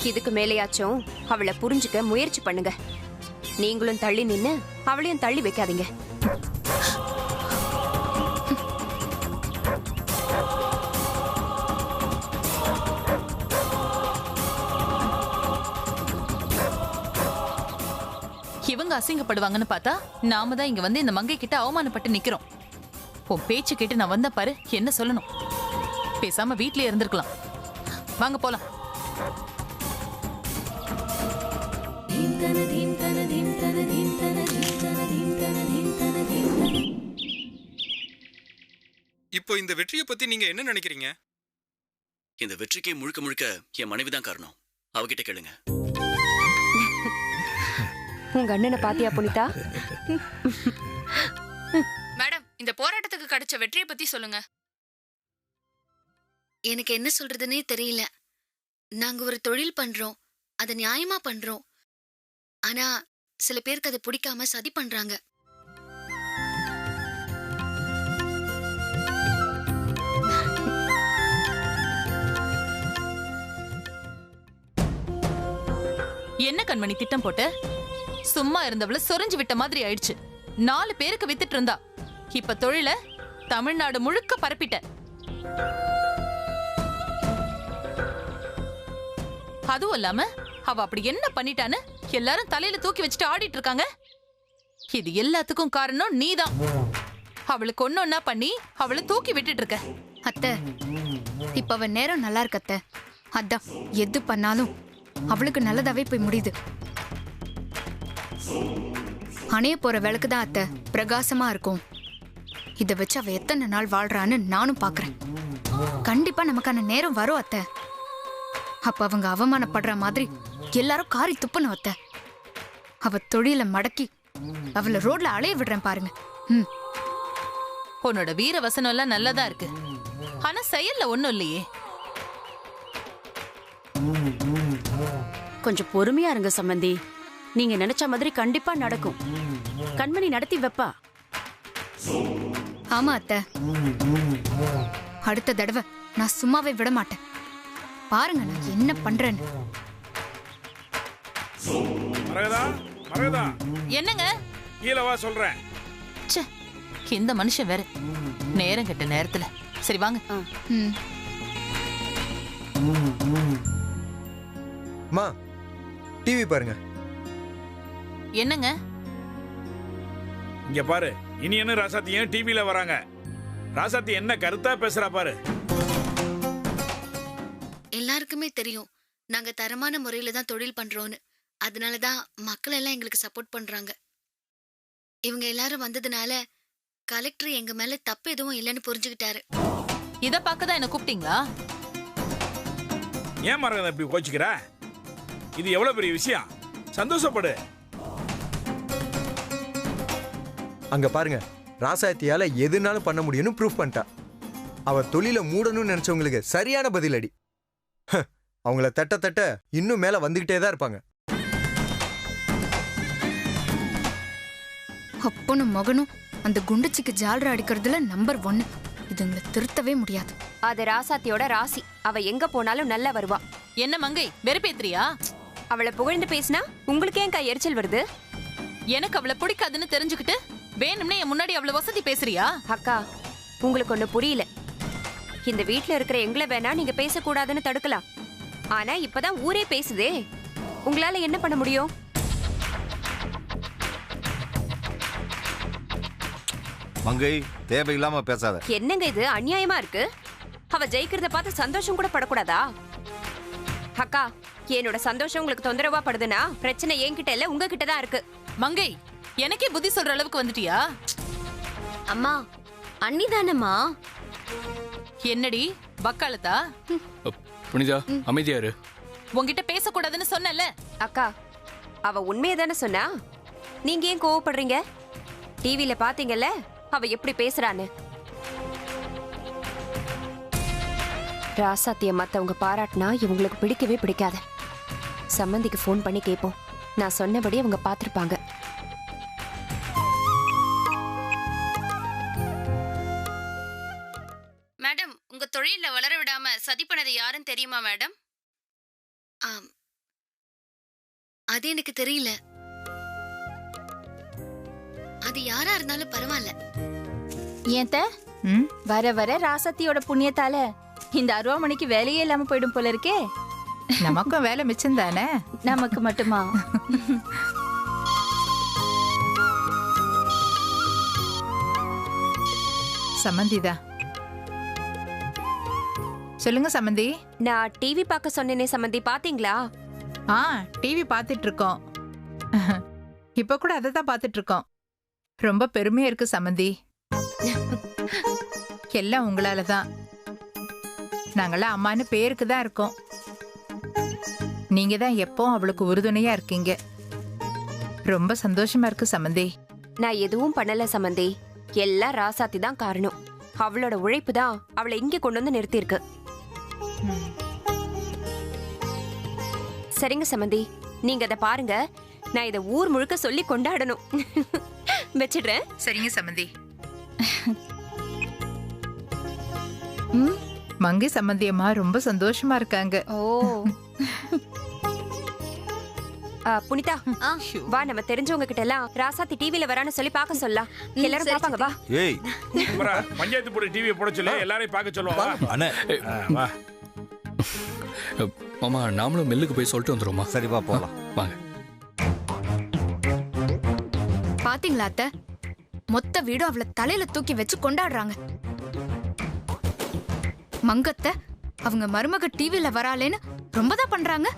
இதுக்கு மேலேயாச்சும் அவளை புரிஞ்சுக்க முயற்சி பண்ணுங்க. நீங்களும் தள்ளி நின்னு அவளையும் தள்ளி வைக்காதீங்க. இவங்க அசிங்கப்படுவாங்கன்னு பார்த்தா நாம தான் இங்க வந்து இந்த மங்கை கிட்ட அவமானப்பட்டு நிக்கிறோம். உன் பேச்சு கேட்டு நான் வந்த பாரு, என்ன சொல்லணும்? பேசாம வீட்லயே இருந்திருக்கலாம். வாங்க போலாம். இப்போ இந்த வெற்றியை பத்தி நீங்க என்ன நினைக்கிறீங்க? இந்த வெற்றிக்கு முழுக்க முழுக்க என் மனைவிதான் காரணம். அவகிட்ட கேளுங்க. உங்க அண்ணனை பாத்தியா புனிதா? மேடம், இந்த போராட்டத்துக்கு கிடைச்ச வெற்றியை பத்தி சொல்லுங்க. எனக்கு என்ன சொல்றதுன்னே தெரியல. நாங்க ஒரு தொழில் பண்றோம், அதை நியாயமா பண்றோம். ஆனா சில பேருக்கு அதை பிடிக்காம சதி பண்றாங்க. என்ன கண்மணி திட்டம் போட்ட? சும்மா இருந்தவள சொரிஞ்சு விட்ட மாதிரி ஆயிடுச்சு. 4 பேருக்கு வித்துட்டு இருந்தா, இப்ப தொழில தமிழ்நாடு முழுக்க பரப்பிட்ட. அதுவும் இல்லாம அவ அப்படி என்ன பண்ணிட்டான்னு எல்லாரும் தலையில தூக்கி வச்சுட்டு ஆடிட்டு இருக்காங்க. இது எல்லாத்துக்கும் காரணம் நீதான். அவளுக்கு ஒன்னொன்னா பண்ணி அவளை தூக்கி விட்டுட்டு இருக்க. அத்தை, இப்ப அவ நேரம் நல்லா இருக்கு அத்தை. அதான் எது பண்ணாலும் அவளுக்கு நல்லதாவே போய் முடியுது. அணைய போற விளக்கு தான் அத்தை பிரகாசமா இருக்கும். இத வச்சு அவ எத்தனை நாள் வாழ்றான்னு நானும் பாக்குறேன். கண்டிப்பா நமக்கான நேரம் வரும் அத்தை. அப்ப அவங்க அவமானப்படுற மாதிரி எல்லாரும் காரி துப்பணும் அத்தை. அவ தொழில மடக்கி அவளை ரோட்ல அலைய விடுறேன் பாருங்க. உன்னோட வீர வசனம் எல்லாம் நல்லதா இருக்கு, ஆனா செயல்ல ஒண்ணும் இல்லையே. கொஞ்சம் பொறுமையா இருங்க சம்பந்தி. நீங்க நினைச்ச மாதிரி கண்டிப்பா நடக்கும். கண்மணி நடத்தி வைப்பா. ஆமா அத்தை, அடுத்த தடவை நான் சும்மாவே விட மாட்டேன். பாருங்க நான் என்ன பண்றேன்னு. என்னங்க? கீழவா சொல்றேன். இந்த மனுஷன் வேற நேரம் கெட்ட நேரத்துல. சரி வாங்க. மா, டிவி பாருங்க. என்னங்க? இங்க பாரு, இனி என்ன ராசாத்தி ஏன் டிவில வராங்க? ராசாத்தி என்ன கருத்தா பேசுறா பாரு. எல்லாருக்குமே தெரியும் நாங்க தரமான முறையில தான் தொழில் பண்றோம்னு. அதனாலதான் மக்கள் எல்லாம் எங்களுக்கு சப்போர்ட் பண்றாங்க. இவங்க எல்லாரும் வந்ததுனால கலெக்டர் எங்க மேல தப்பு எதுவும் இல்லைன்னு புரிஞ்சுக்கிட்டாரு. இத பாக்கதான் என்ன கூப்பிட்டீங்களா? ஏன் மரகத இப்படி கோச்சிக்கிற? இது எவ்வளவு பெரிய விஷயம். சந்தோஷப்படு. அங்க பாருங்க, ராசாத்தியால எதுனாலும் பண்ண முடியும்னு ப்ரூஃப் பண்ணிட்டா. அவ தொழில மூடணும்னு நினைச்சவங்களுக்கு சரியான பதிலடி. அவங்கள தட்ட தட்ட இன்னும் மேல வந்துகிட்டே தான் இருப்பாங்க. அப்பனும் மகனும் அந்த குண்டுச்சிக்கு ஜால்ரா அடிக்கிறதுல நம்பர் 1. இதுங்களை திருத்தவே முடியாது. அது ராசாத்தியோட ராசி. அவ எங்க போனாலும் நல்லா வருவா. என்ன மங்கை, வெறுப்பேத்திரியா? அவளை புகழ்ந்து பேசினா உங்களுக்கு ஏன் எரிச்சல் வருது? எனக்கு அவளை பிடிக்காதுன்னு தெரிஞ்சுக்கிட்டு வேணும்னே என் முன்னாடி அவளை வசதி பேசுறியா? அக்கா, உங்களுக்கு ஒண்ணு புரியல. இந்த வீட்ல இருக்கிற எங்களை வேணா நீங்க பேசக்கூடாதுன்னு தடுக்கலாம். ஆனா இப்பதான் ஊரே பேசுதே. உங்களால என்ன பண்ண முடியும்? மங்கை, தேவையில்லாம பேசாத. என்னங்க இது அநியாயமா இருக்கு? அவ ஜெயிக்கிறத பார்த்து சந்தோஷம் கூட படக்கூடாதா? அக்கா, என்னோட சந்தோஷம் உங்களுக்கு தொந்தரவா படுதுன்னா பிரச்சனை என்கிட்ட இல்ல உங்ககிட்ட தான் இருக்கு. மங்கை, எனக்கே புத்தி சொல்ற அளவுக்கு வந்துட்டியா? அம்மா, அண்ணி தானம்மா. என்னடி பக்காலத்தா? புனிதா, அமைதியாரு. உன்கிட்ட பேசக்கூடாதுன்னு சொன்னல. அக்கா, அவ உண்மையை தானே சொன்னா. நீங்க ஏன் கோவப்படுறீங்க? டிவில பாத்தீங்கல்ல அவ எப்படி பேசுறான்னு. ராசாத்திய மத்தவங்க பாராட்டினா இவங்களுக்கு பிடிக்கவே பிடிக்காது. சம்மந்திக்கு ஃபோன் பண்ணி கேட்போம். நான் சொன்னபடி அவங்க பார்த்திருப்பாங்க. மேடம், உங்க தொழில வளர விடாம சதி பண்ணது யாருன்னு தெரியுமா மேடம்? அது எனக்கு தெரியல. அது யாரா இருந்தாலும் பரவாயில்ல. ஏன் வர வர ராசாத்தியோட புண்ணியத்தால இந்த அருவாமணிக்கு வேலையே இல்லாம போயிடும் போல இருக்கே. நமக்கும் வேலை மிச்சம் தானே. நமக்கு மட்டுமா? சம்மந்திதா, சொல்லுங்க சம்மந்தி. நான் டிவி பார்க்க சொன்னேனே சம்மந்தி, பாத்தீங்களா? டிவி பார்த்துட்டு இருக்கோம். இப்ப கூட அதை தான் பார்த்துட்டு இருக்கோம். ரொம்ப பெருமையா இருக்கு சம்மந்தி. எல்லாம் உங்களால தான். நாங்களாம் அம்மான்னு பேருக்கு தான் இருக்கோம். நீங்க தான் எப்போ அவளுக்கு உறுதுணையா இருக்கீங்க. ரொம்ப சந்தோஷமா இருக்கு சம்மந்தி. நான் எதுவும் பண்ணல சம்மந்தி, எல்லாம் ராசாத்தி தான் காரணம். அவளோட உழைப்பு தான் அவளை இங்க கொண்டு வந்து நிறுத்தி இருக்கு. சரிங்க சம்மந்தி, நீங்க அதை பாருங்க. நான் இதை ஊர் முழுக்க சொல்லி கொண்டாடணும். வச்சிடுறேன். சரிங்க சம்மந்தி. மங்கை சம்மந்தி அம்மா ரொம்ப சந்தோஷமா இருக்காங்க. ஓ புனிதா, வா நம்ம தெரிஞ்சவங்க கிட்ட எல்லாம் ராசாத்தி டிவில வரான்னு சொல்லி பார்க்க சொல்லலாம். எல்லாரும் பாப்பாங்க வா. ஏய் பஞ்சாயத்து போட டிவியை போட சொல்லி எல்லாரையும் பார்க்க சொல்லுவாங்க. அண்ணே வா மாமா, நாமளும் மில்லுக்கு போய் சொல்லிட்டு வந்துருமா? சரிப்பா போலாம் வாங்க. பாத்தீங்களா அத்தை, மொத்த வீடும் அவளை தலையில தூக்கி வச்சு கொண்டாடுறாங்க. மங்கத்தை அவங்க மருமக டிவில வராளேன்னு ரொம்பதான் பண்றாங்க.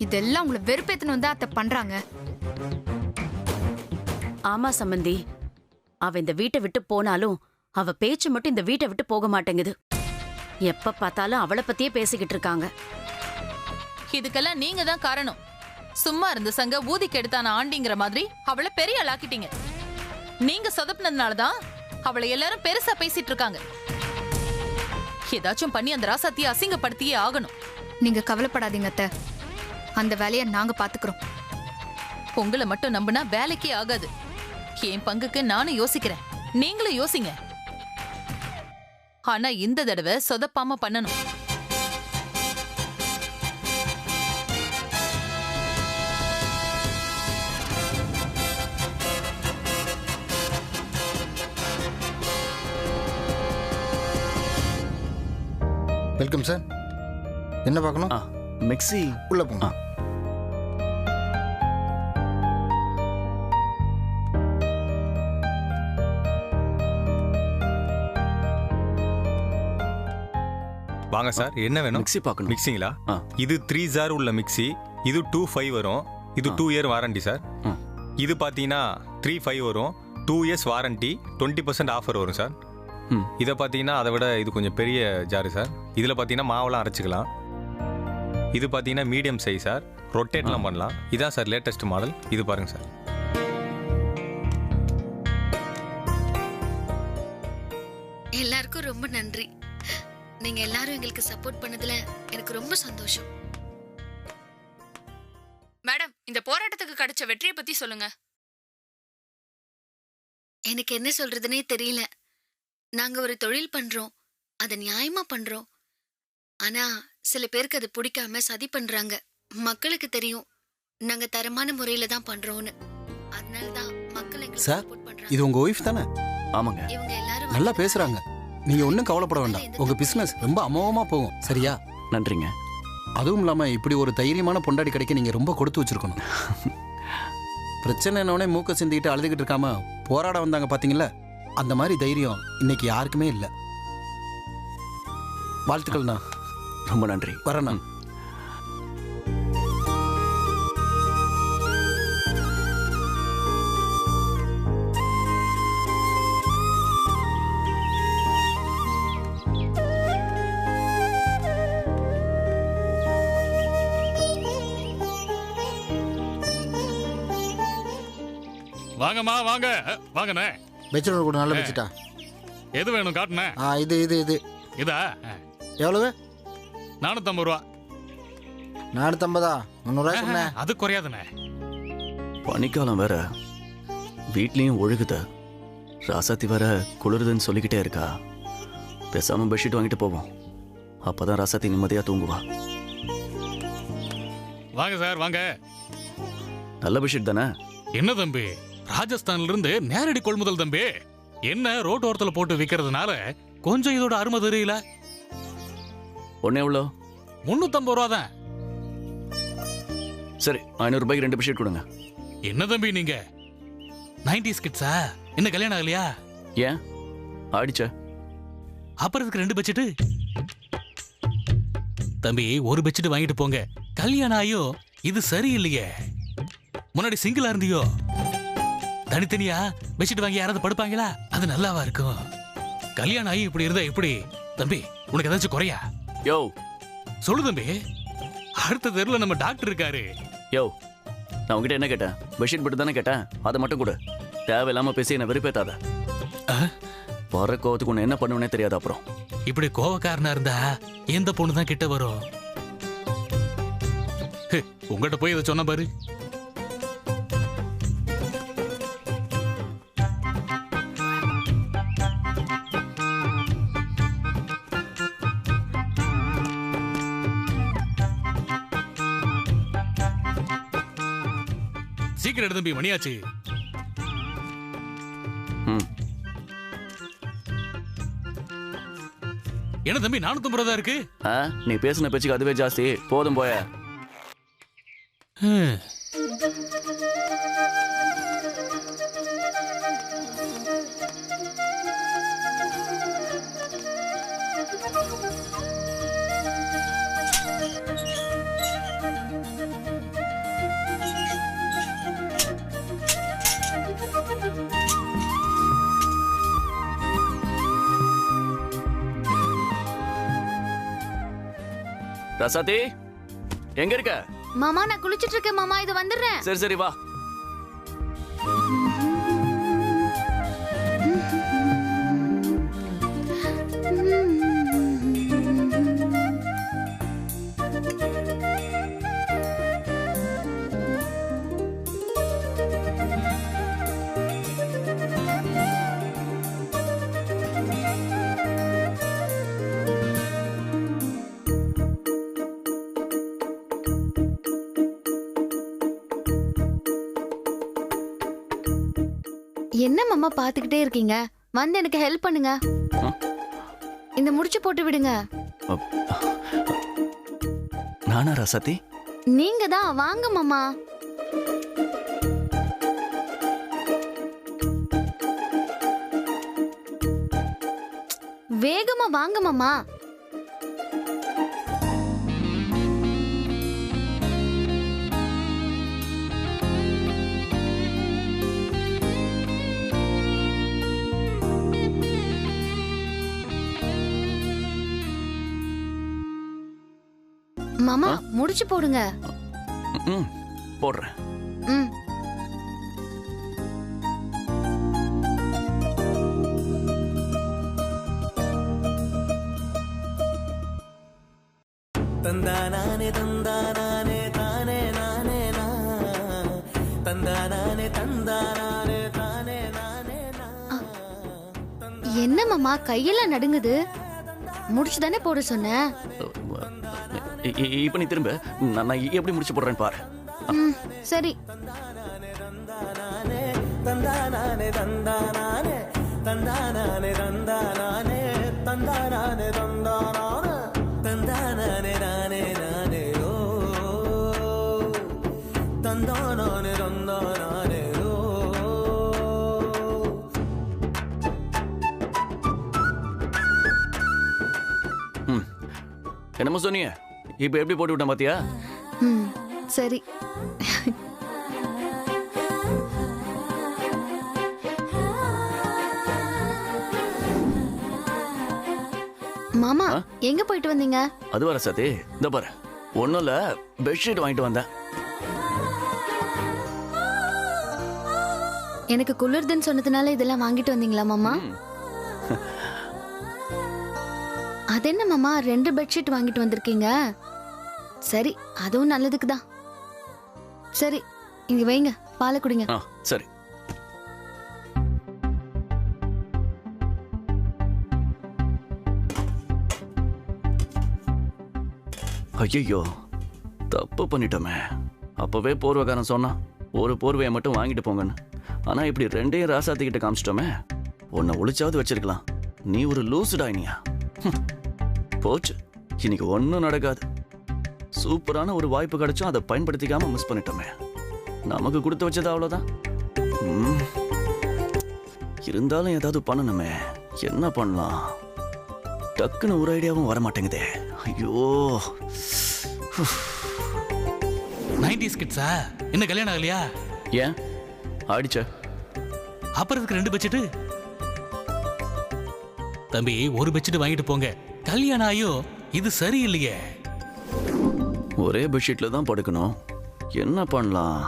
இதெல்லாம் உங்களை வெறுப்பேத்தணும் தான் அத்தை பண்றாங்க. ஆமா சம்பந்தி, அவ இந்த வீட்டை விட்டு போனாலும் அவ பேச்சு மட்டும் இந்த வீட்டை விட்டு போக மாட்டேங்குது. எப்ப பார்த்தாலும் அவளை பத்தியே பேசிக்கிட்டு இருக்காங்க. இதுக்கெல்லாம் நீங்க தான் காரணம். சும்மா இருந்த சங்க ஊதிக்கு எடுத்தான ஆண்டிங்கிற மாதிரி அவளை பெரிய ஆளாக்கிட்டீங்க. நீங்க சொதப்பினதுனாலதான் அவளை எல்லாரும் பெருசா பேசிட்டு இருக்காங்க. ஏதாச்சும் பண்ணி அந்த ராசாத்தியை அசிங்கப்படுத்தியே ஆகணும். நீங்க கவலைப்படாதீங்க அத்தை, அந்த வேலையை நாங்க பாத்துக்கிறோம். உங்களை மட்டும் நம்பினா வேலைக்கே ஆகாது. என் பங்குக்கு நானும் யோசிக்கிறேன், நீங்களும் யோசிங்க. ஆனா இந்த தடவை சொதப்பாம பண்ணணும். Welcome sir. என்ன பார்க்கணும்? மிக்ஸி உள்ள போங்க. வாங்க சார், என்ன வேணும்? மிக்ஸி பார்க்கணும். மிக்ஸிங்களா? இது 3 ஜார் உள்ள மிக்ஸி. இது 2.5 வரும். இது 2 இயர் வாரண்டி சார். இது பார்த்தீங்கன்னா 3.5 வரும். 2 இயர்ஸ் வாரண்டி, 20% ஆஃபர் வரும் சார். இதை பார்த்தீங்கன்னா அதை விட இது கொஞ்சம் பெரிய ஜாரு சார். இதில் பார்த்தீங்கன்னா மாவெல்லாம் அரைச்சிக்கலாம். இது பார்த்தீங்கன்னா மீடியம் சைஸ் சார், ரொட்டேட்லாம் பண்ணலாம். இதான் சார் லேட்டஸ்ட் மாடல். இது பாருங்க சார். எல்லாருக்கும் ரொம்ப நன்றி. நீங்க எல்லாரும் எங்களுக்கு சப்போர்ட் பண்ணதுல எனக்கு ரொம்ப சந்தோஷம். மேடம், இந்த போராட்டத்துக்கு கிடைச்ச வெற்றியை பத்தி சொல்லுங்க. எனக்கு என்ன சொல்றதுனே தெரியல. நாங்க ஒரு தொழில் பண்றோம், அதை நியாயமா பண்றோம். ஆனா சில பேருக்கு அது பிடிக்காம சதி பண்றாங்க. மக்களுக்கு தெரியும் நாங்க தரமான முறையில தான் பண்றோம்னு. அதனாலதான் மக்கள் எங்களுக்கு சார், சப்போர்ட் பண்றாங்க. இது உங்க ஒய்ஃப் தானே? ஆமாங்க. இவங்க எல்லாரும் நல்லா பேசுறாங்க. நீங்க ஒன்றும் கவலைப்பட வேண்டாம். உங்க பிசினஸ் ரொம்ப அமோகமா போகும். சரியா? நன்றிங்க. அதுவும் இல்லாம இப்படி ஒரு தைரியமான பொண்டாடி கிடைக்க நீங்க ரொம்ப கொடுத்து வச்சிருக்கணும். பிரச்சனை என்னோடனே மூக்க சிந்திக்கிட்டு அழுதுகிட்டு இருக்காம போராட வந்தாங்க பாத்தீங்களா? அந்த மாதிரி தைரியம் இன்னைக்கு யாருக்குமே இல்லை. வாழ்த்துக்கள்ண்ணா. ரொம்ப நன்றி. வரேண்ணா. வாங்கம்மா, வாங்க வாங்கண்ணே. பெச்சலோட கூட நல்ல பெச்சிட்டா. எது வேணும் காட்டுண்ணே. இது இது இது இதா? எவ்வளவு? 450 ரூபா. 450? 300 சொன்னேன். அது குறையாதுண்ணே. பனிக்காலம் வேற, வீட்லயும் ஒழுகுத. ராசாத்தி வேற குளிருதுன்னு சொல்லிக்கிட்டே இருக்கா. பேசாம பெட்ஷீட் வாங்கிட்டு போவோம். அப்பதான் ராசாத்தி நிம்மதியா தூங்குவா. வாங்க சார், வாங்க. நல்ல பெட்ஷீட் தானே? என்ன தம்பி, ராஜஸ்தான்ல இருந்து நேரடி கொள்முதல் தம்பி. என்ன ரோட்டோரத்துல போட்டு விக்கிறதுனால கொஞ்சம் இதோட அருமை தெரியல. ஒண்ணே எவ்வளோ? 350 ரூபா தான். சரி, 500 ரூபாய்க்கு 2 பெட்ஷீட் கொடுங்க. என்ன தம்பி நீங்க 90s கிட்ஸா? என்ன கல்யாணம் ஆகலையா? ஏன் ஆடிச்சா? அப்புறம் இதுக்கு 2 பெட்ஷீட் தம்பி. ஒரு பெட்ஷீட் வாங்கிட்டு போங்க. கல்யாணம் ஆயும் இது சரியில்லையே. முன்னாடி சிங்கிளா இருந்தியோ, தனித்தனியா பெட்ஷீட் வாங்கி யாராவது படுப்பாங்களா? அது நல்லாவா இருக்கும்? கல்யாணம் ஆகி இப்படி இருந்தா எப்படி தம்பி? உனக்கு ஏதாச்சும் குறையா? யோ சொல்லு தம்பி. அடுத்த தெருல நம்ம டாக்டர் இருக்காரு. யோ, நான் உங்ககிட்ட என்ன கேட்டேன்? பெட்ஷீட் மட்டும் தானே கேட்டேன். அதை மட்டும் கொடு. தேவையில்லாம பேசி என்ன வெறுப்பேத்தாத. வர கோவத்துக்கு ஒன்று என்ன பண்ணுவேனே தெரியாது. அப்புறம் இப்படி கோவக்காரனா இருந்தா எந்த பொண்ணு தான் கிட்ட வரும்? உங்கள்கிட்ட போய் இதை சொன்ன பாரு. சீக்கிரம் எடு தம்பி, மணியாச்சு. என்ன தம்பி 450 ரூபா இருக்கு? நீ பேசின பேச்சுக்கு அதுவே ஜாஸ்தி. போதும் போய. ரசாத்தி, எங்க இருக்க? மாமா, நான் குளிச்சிட்டு இருக்கேன் மாமா. இது வந்துடுறேன். சரி சரி வா. என்ன மாமா பாத்துக்கிட்டே இருக்கீங்க? வந்து எனக்கு ஹெல்ப் பண்ணுங்க. இந்த முடிச்சு போட்டு விடுங்க. நானா ரசாத்தி? நீங்க தான். வாங்க மாமா. வேகமா வாங்க மாமா. மாமா, முடிச்சு போடுங்க. போடுறேன். தந்தானே தந்தானே தானே நானே நா, தந்தானே தந்தானே தானே நானே நா. என்ன மாமா கையெல்லாம் நடுங்குது? முடிச்சு தானே போட சொன்னேன். இப்ப நீ திரும்ப. நான் எப்படி முடிச்சு போடுறேன்னு பாரு. சரி. தந்தானே தந்தானே தந்தானே தந்தானே தந்தானே தந்தானே நானே நானே ஓ தந்தானே தந்தானே ஓ. என்னமோ சொன்னீங்க, இப்ப எப்படி போட்டு விட்டேன் பாத்தியா? சரி. மாமா, எங்க போயிட்டு வந்தீங்க? அது வர சாத்தி, இந்த பாரு. ஒண்ணும் இல்ல, பெட்ஷீட் வாங்கிட்டு வந்தேன். எனக்கு குளிர்துன்னு சொன்னதுனால இதெல்லாம் வாங்கிட்டு வந்தீங்களா மாமா? அது என்ன மாமா 2 பெட்ஷீட் வாங்கிட்டு வந்திருக்கீங்க? சரி, அதுவும் நல்லதுக்கு தான். சரி, இங்க வைங்க, பாலை குடிங்க. சரி. ஐயோ, தப்பு பண்ணிட்டோமே. அப்பவே போர்வக்காரன் சொன்னான், ஒரு போர்வையை மட்டும் வாங்கிட்டு போங்கன்னு. ஆனா இப்படி ரெண்டையும் ராசாத்திக்கிட்ட காமிச்சிட்டோமே. உன்னை ஒளிச்சாவது வச்சிருக்கலாம். நீ ஒரு லூசுடா இனியா. போச்சு, இன்னைக்கு ஒன்றும் நடக்காது. சூப்பரான ஒரு வாய்ப்பு கிடைச்சும் அதை பயன்படுத்திக்காம மிஸ் பண்ணிட்டோமே. நமக்கு கொடுத்து வச்சது அவ்வளோதான். இருந்தாலும் ஏதாவது பண்ணணுமே. என்ன பண்ணலாம்? டக்குன்னு ஒரு ஐடியாவும் வர மாட்டேங்குதே. ஐயோ, 90s கிட்ஸா? என்ன கல்யாணம் ஆகலையா? ஏன் ஆயிடுச்சா? அப்புறம் இதுக்கு 2 பெட்ஷீட்டு? தம்பி, ஒரு பெட்ஷீட் வாங்கிட்டு போங்க. கல்யாணம் ஆயும் இது சரியில்லையே. ஒரே பெட்ஷீட்ல தான் படுக்கணும். என்ன பண்ணலாம்?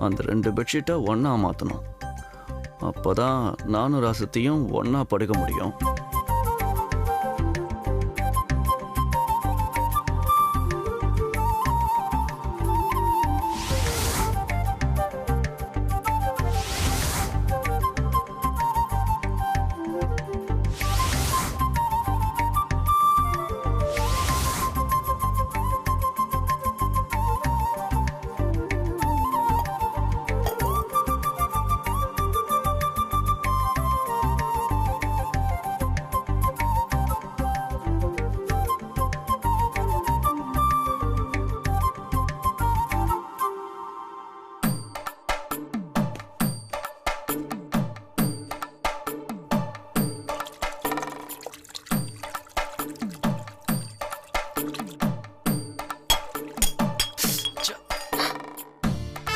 அந்த 2 பெட்ஷீட்டை ஒன்னா மாற்றணும். அப்போதான் நானும் ராசத்தையும் ஒன்னா படுக்க முடியும்.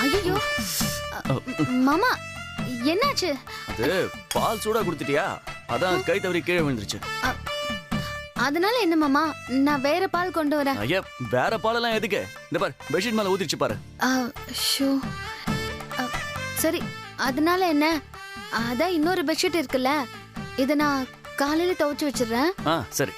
ஐயோ மாமா, என்னாச்சு? அது பால் சூடா குடுத்துட்டியா? அதான் கை தவறி கீழே விழுந்துருச்சு. அதனால என்ன மாமா, நான் வேற பால் கொண்டு வரேன். ஐயா, வேற பாலெல்லாம் எதுக்கு? இந்த பாரு, பெட்ஷீட் மேல ஊத்திருச்சு பாரு. சரி, அதனால என்ன? அதான் இன்னொரு பெட்ஷீட் இருக்குல்ல, இதை நான் காலையில துவைச்சு வச்சிடுறேன். சரி.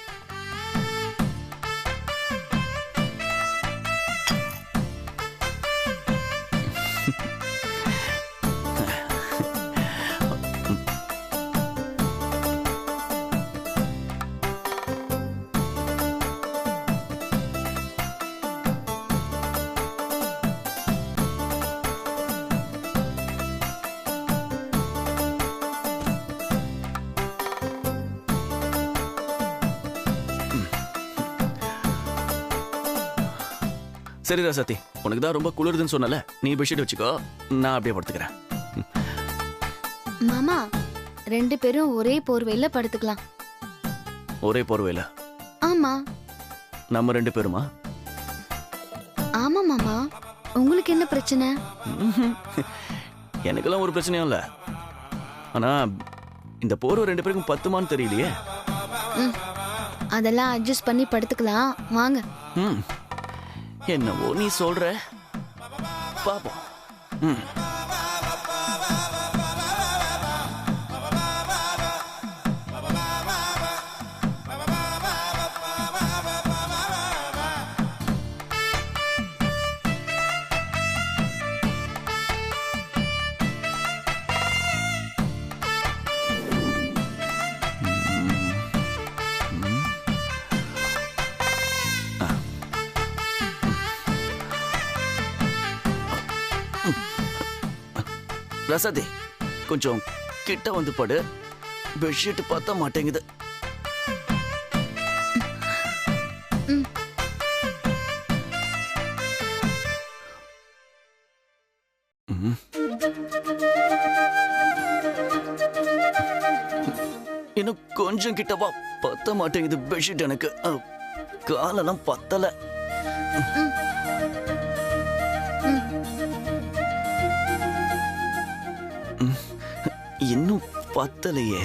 சரி ராசாத்தி, உனக்கு தான் ரொம்ப குளிருதுன்னு சொன்னல, நீ பெட்ஷீட் வச்சுக்கோ, நான் அப்படியே படுத்துக்கிறேன். மாமா, 2 பேரும் ஒரே போர்வையில படுத்துக்கலாம். ஒரே போர்வையில? ஆமா. நம்ம 2 பேருமா? ஆமா மாமா, உங்களுக்கு என்ன பிரச்சனை? எனக்கெல்லாம் ஒரு பிரச்சனையும் இல்ல. ஆனா இந்த போர்வை 2 பேருக்கும் பத்துமான்னு தெரியலையே. அதெல்லாம் அட்ஜஸ்ட் பண்ணி படுத்துக்கலாம், வாங்க. என்னவோ நீ சொல்ற, பாப்போம். ரசதி, கொஞ்சம் கிட்ட வந்து படு. பெட்ஷீட் பத்த மாட்டேங்குது. இன்னும் கொஞ்சம் கிட்ட வா. பத்த மாட்டேங்குது பெட்ஷீட். எனக்கு காலெல்லாம் பத்தல. இன்னும் பத்தலையே.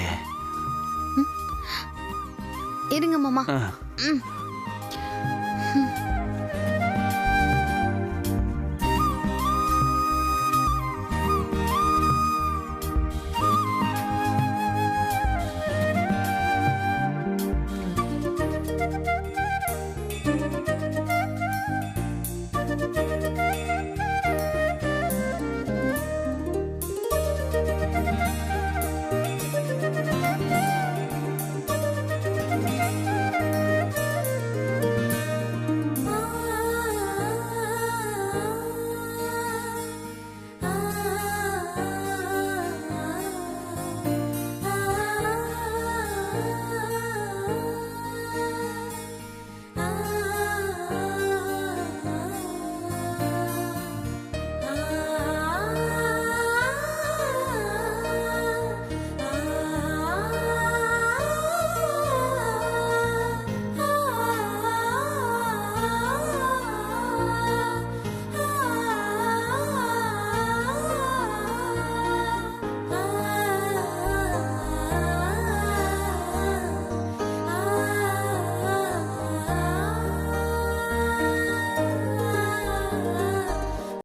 இருங்க மாமா.